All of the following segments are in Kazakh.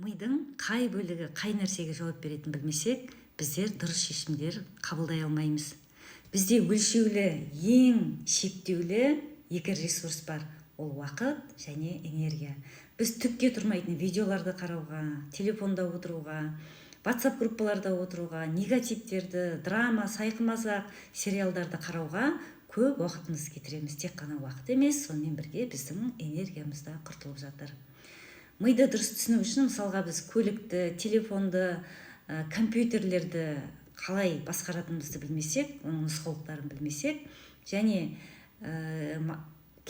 мидың қай бөлігі қай нәрсеге жауап беретінін білмесек, біздер дұрыс шешімдер қабылдай алмаймыз. Бізде өлшеулі, ең шектеулі екі ресурс бар. Ол уақыт және энергия. Біз түкке тұрмайтын видеоларды қарауға, телефонда отыруға, WhatsApp группаларда отыруға, негативтерді, драма, сайқымазақ сериалдарды қарауға көп уақытымыз кетіреміз. Тек қана уақыт емес, сонымен бірге біздің энергиямыз да құртылып жатыр. Миды дұрыс түсіну үшін, мысалға, біз көлікті, телефонды, компьютерлерді қалай басқаратынымызды білмесек, оның нұсқаулықтарын білмесек, және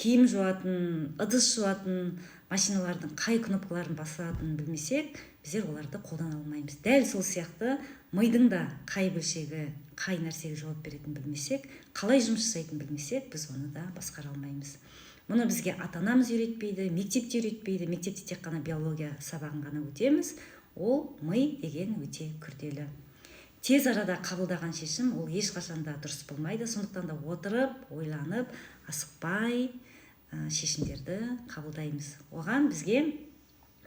киім жуатын, ыдыс жуатын машиналардың қай кнопкаларын басатынын білмесек, біздер оларды қолдана алмаймыз. Дәл сол сияқты мидың да қай бөлшегі қай нәрсеге жауап беретінін білмесек, қалай жұмыс жасайтынын білмесек, біз оны да басқара алмаймыз. Мұны бізге ата-анамыз үйретпейді, мектепте үйретпейді. Мектепте тек қана биология сабағын ғана өтеміз. Ол ми деген өте күрделі. Тез арада қабылдаған шешім ол ешқашан да дұрыс болмайды. Сондықтан да отырып, ойланып, асықпай шешімдерді қабылдаймыз. Оған бізге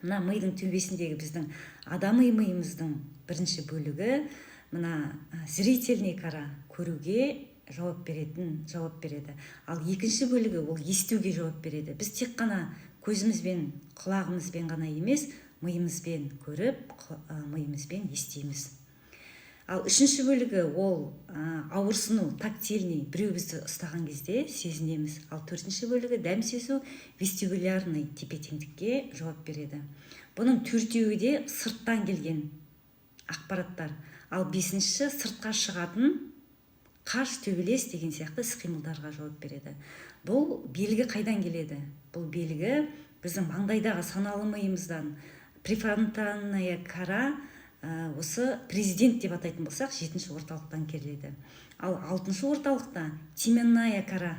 мына мидың төбесіндегі біздің адами миымыздың бірінші бөлігі мына зрительный кора, көруге жауап береді. Ал екінші бөлігі ол естуге жауап береді. Біз тек қана көзімізбен, құлағымызбен ғана емес, миымызбен көріп, миымызбен естиміз. Ал үшінші бөлігі ол ауырсыну, тактильный, біреу бізді ұстаған кезде сезінеміз. Ал төртінші бөлігі дәм сезу, вестибулярный тепе-теңдікке жауап береді. Бұның төртеуі де сырттан келген ақпараттар. Ал бесінші сыртқа шығатын қаш, төбелес деген сияқты іс-қимылдарға жауап береді. Бұл белгі қайдан келеді? Бұл белгі біздің маңдайдағы саналы миымыздан префронтальная кора, осы президент деп атайтын болсақ, 7-ші орталықтан келеді. Ал 6-шы орталықта теменная кора,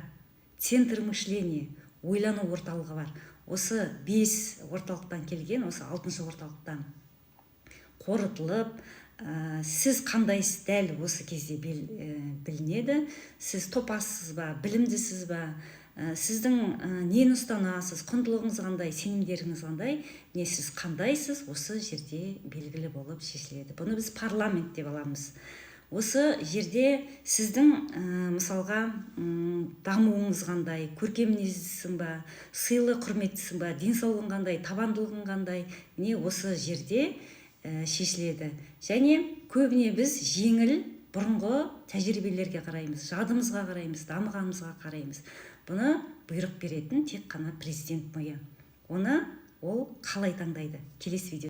центр мышления, ойлану орталығы бар. Осы 5 орталықтан келген, осы 6-шы орталықтан қорытылып, сіз қандайсыз дәл осы кезде білінеді. Сіз топассыз ба, білімдісіз ба, сіздің нені ұстанасыз, құндылығыңыз қандай, сенімдеріңіз қандай, не сіз қандайсыз, осы жерде белгілі болып шешіледі. Бұны біз парламент деп аламыз. Осы жерде сіздің мысалға дамуыңыз қандай, көркем мінездісің ба, сыйлы құрметтісің ба, денсаулығың қандай, табандылығың қандай, не осы жерде шешіледі. Және көбіне біз жеңіл бұрынғы тәжірибелерге қараймыз, жадымызға қараймыз, дамығанымызға қараймыз. Бұны бұйрық беретін тек қана президент миы. Оны ол қалай таңдайды? Келесі видео